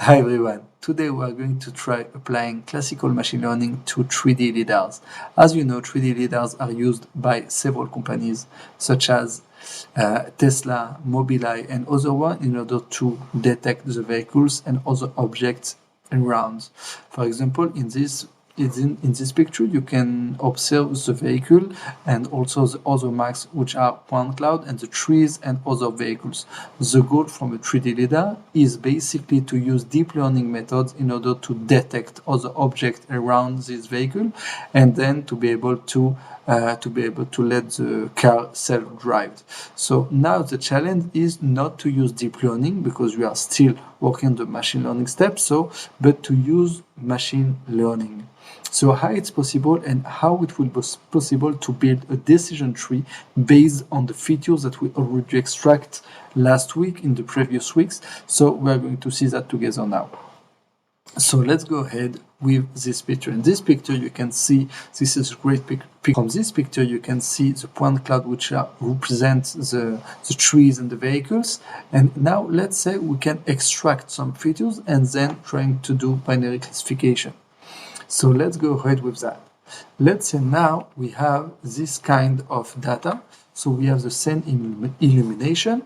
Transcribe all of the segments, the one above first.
Hi everyone, today we are going to try applying classical machine learning to 3D LiDARs. As you know, 3D LiDARs are used by several companies such as Tesla, Mobileye and other ones in order to detect the vehicles and other objects around. For example, in this picture you can observe the vehicle and also the other marks which are point cloud and the trees and other vehicles. The goal from a 3D LiDAR is basically to use deep learning methods in order to detect other objects around this vehicle and then to be able to let the car self-drive. So now the challenge is not to use deep learning because we are still working the machine learning steps, but to use machine learning. So how it's possible and how it will be possible to build a decision tree based on the features that we already extract last week in the previous weeks. So we are going to see that together now. So let's go ahead with this picture. In this picture you can see, this is a great picture. From this picture you can see the point cloud which represents the trees and the vehicles. And now let's say we can extract some features and then trying to do binary classification. So let's go ahead with that. Let's say now we have this kind of data. So we have the same illumination.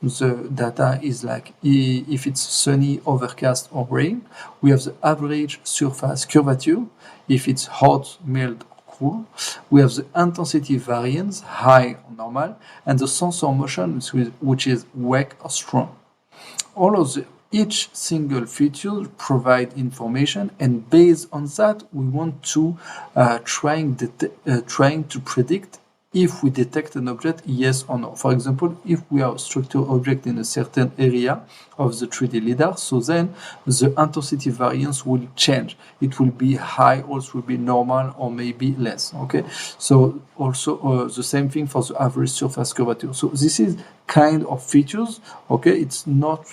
The data is like if it's sunny, overcast or rain. We have the average surface curvature, if it's hot, mild, cool. We have the intensity variance, high or normal, and the sensor motion, which is weak or strong. All of each single feature provide information, and based on that we want to trying to predict if we detect an object, yes or no. For example, if we are a structured object in a certain area of the 3D LiDAR, so then the intensity variance will change. It will be high, or it will be normal, or maybe less. Okay, so also the same thing for the average surface curvature. So this is kind of features. Okay, it's not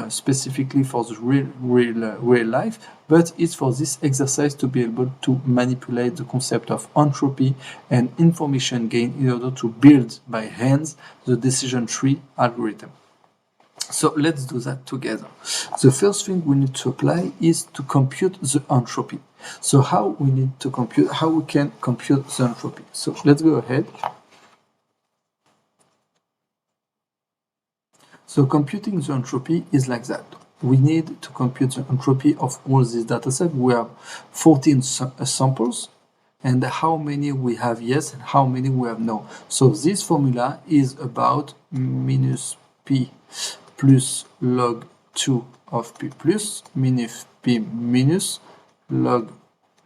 specifically for the real life, but it's for this exercise to be able to manipulate the concept of entropy and information gain in order to build by hands the decision tree algorithm. So let's do that together. The first thing we need to apply is to compute the entropy. So how we can compute the entropy. So let's go ahead. So computing the entropy is like that. We need to compute the entropy of all these datasets. We have 14 samples, and how many we have yes and how many we have no. So this formula is about minus p plus log 2 of p plus minus p minus log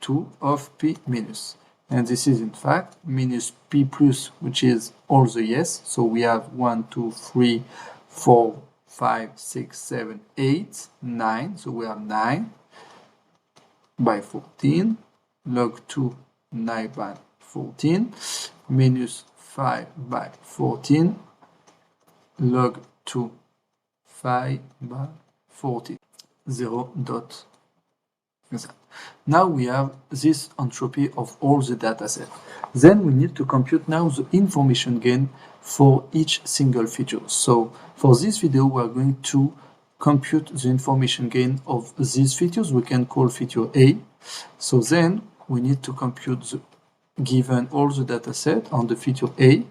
2 of p minus. And this is in fact minus p plus, which is all the yes. So we have 1, 2, 3, 4, 5, 6, 7, 8, 9. So we have 9 by 14, log 2, 9 by 14, minus 5 by 14, log 2, 5 by 14, 0 dot. Now we have this entropy of all the data set. Then we need to compute now the information gain for each single feature. So for this video we are going to compute the information gain of these features. We can call feature A. So then we need to compute the given all the data set on the feature A.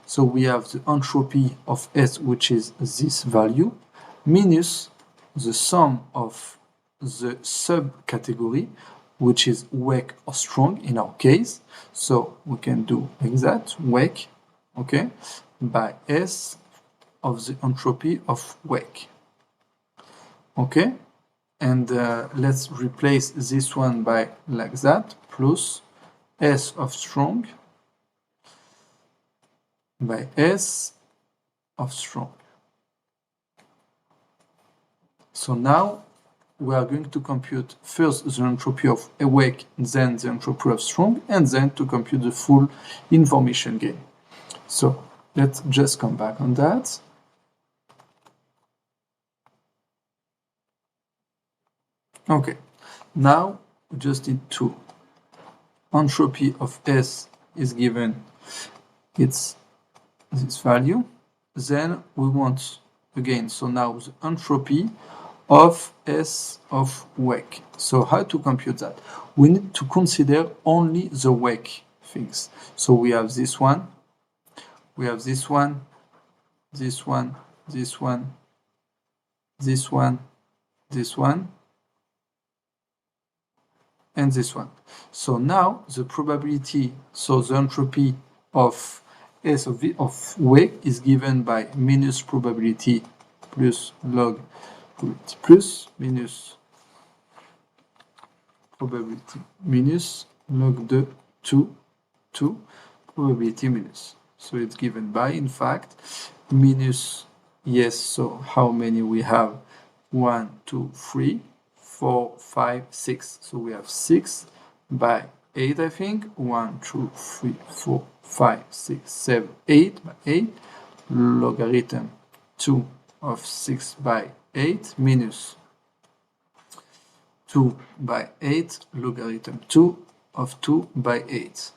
So we have the entropy of S, which is this value, minus the sum of the subcategory, which is weak or strong in our case. So we can do like that, weak, okay, by S of the entropy of weak. Okay, and let's replace this one by like that, plus S of strong by S of strong. So now we are going to compute first the entropy of weak, then the entropy of strong, and then to compute the full information gain. So let's just come back on that. Okay, now we just need to entropy of S is given, it's this value. Then we want again, so now the entropy of S of wake. So how to compute that? We need to consider only the wake things. So we have this one, we have this one, this one, this one, this one, this one, and this one. So now the probability, so the entropy of S of wake is given by minus probability plus log probability plus minus probability minus log de 2 probability minus. So it's given by, in fact, minus, yes, so how many we have? 1, 2, 3, 4, 5, 6. So we have 6 by 8, I think. 1, 2, 3, 4, 5, 6, 7, 8 by 8. Logarithm 2 of 6 by 8 minus 2 by 8 logarithm 2 of 2 by 8.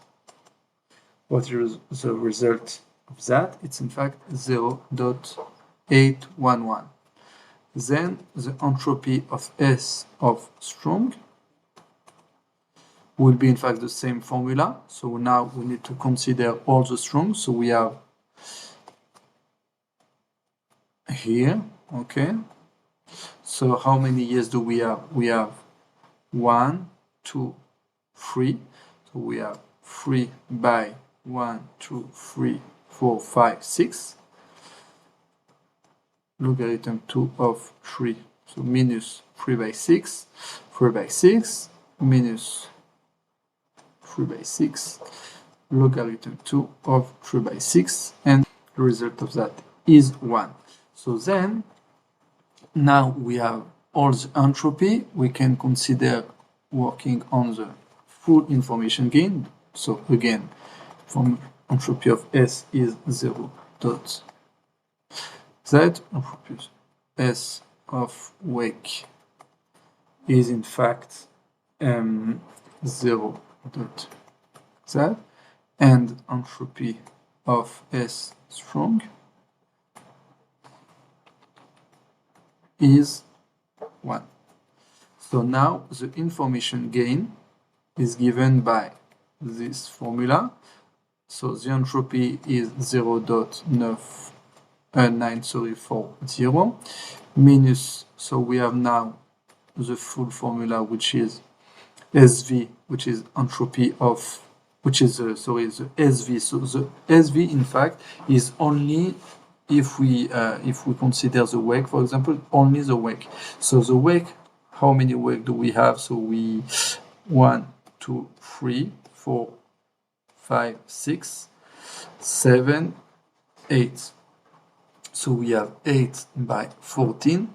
What is the result of that? It's in fact 0.811. Then the entropy of S of strong will be in fact the same formula. So now we need to consider all the strong. So we have here, okay. So how many years do we have? We have 1, 2, 3. So we have 3 by 1, 2, 3, 4, 5, 6. Logarithm 2 of 3. So minus 3 by 6. 3 by 6 minus 3 by 6. Logarithm 2 of 3 by 6. And the result of that is 1. So then, now we have all the entropy. We can consider working on the full information gain. So again, from entropy of S is 0 dot Z. Entropy S of wake is in fact 0 dot Z, and entropy of S strong is 1. So now the information gain is given by this formula. So the entropy is 0.940 minus, so we have now the full formula, which is SV, which is entropy of, which is the SV. So the SV in fact is only if we consider the wake, for example, only the wake. So the wake, how many wake do we have? So we 1, 2, 3, 4, 5, 6, 7, 8. So we have 8 by 14,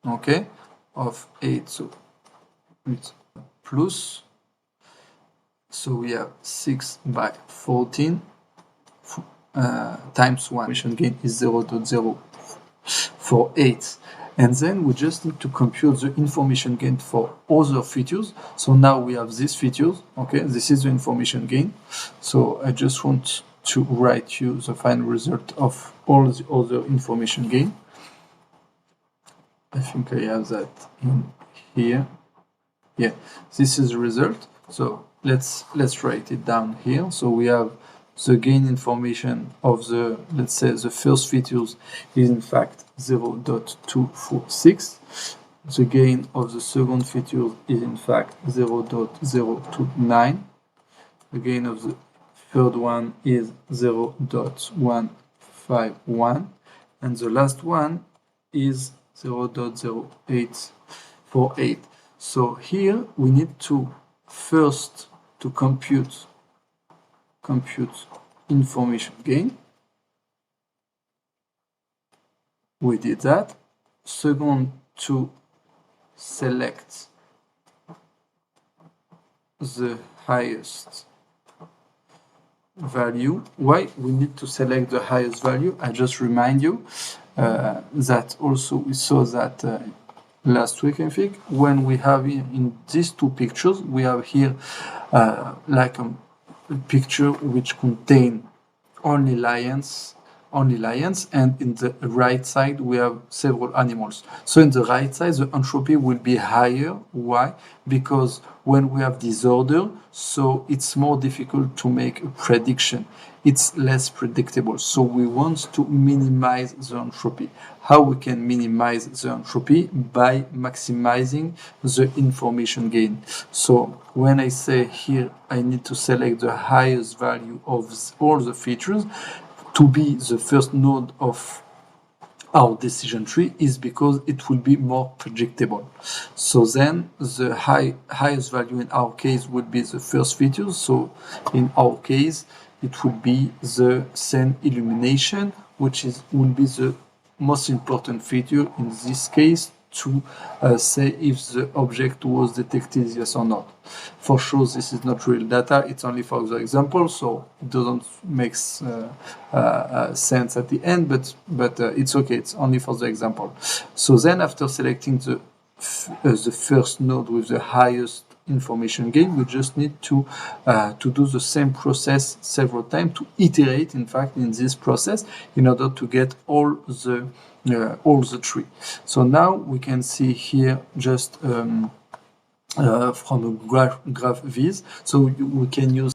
okay, of 8, so it's plus, so we have 6 by 14 times 1. Information gain is 0.048. And then we just need to compute the information gain for other features. So now we have these features, okay, this is the information gain. So I just want to write you the final result of all the other information gain. I think I have that in here. Yeah, this is the result. So let's write it down here. So we have the gain information of the, let's say, the first features is in fact 0.246. The gain of the second feature is in fact 0.029. The gain of the third one is 0.151. And the last one is 0.0848. So here we need to first to compute information gain. We did that. Second, to select the highest value. Why we need to select the highest value? I just remind you that also we saw that last week, I think, when we have in these two pictures, we have here like a picture which contain only lines only lions, and in the right side we have several animals. So in the right side the entropy will be higher. Why? Because when we have disorder, so it's more difficult to make a prediction. It's less predictable. So we want to minimize the entropy. How we can minimize the entropy? By maximizing the information gain. So when I say here I need to select the highest value of all the features to be the first node of our decision tree, is because it will be more predictable. So then the highest value in our case would be the first feature. So in our case it would be the same illumination, which will be the most important feature in this case to say if the object was detected, yes or not. For sure, this is not real data. It's only for the example, so it doesn't make sense at the end, but it's okay. It's only for the example. So then after selecting the first node with the highest information gain, we just need to do the same process several times, to iterate in fact in this process in order to get all the tree. So now we can see here just from a graph viz. So we can use.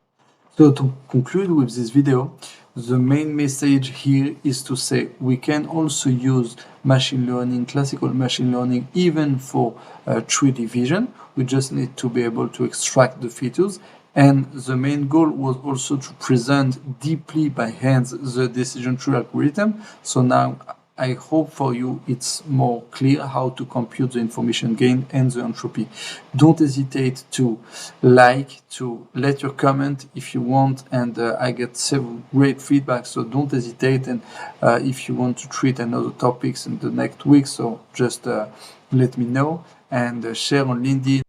So to conclude with this video, the main message here is to say we can also use machine learning, classical machine learning, even for 3D vision. We just need to be able to extract the features. And the main goal was also to present deeply by hand the decision tree algorithm. So now I hope for you it's more clear how to compute the information gain and the entropy. Don't hesitate to to let your comment if you want, and I get several great feedback, so don't hesitate. And if you want to treat another topics in the next week, so just let me know, and share on LinkedIn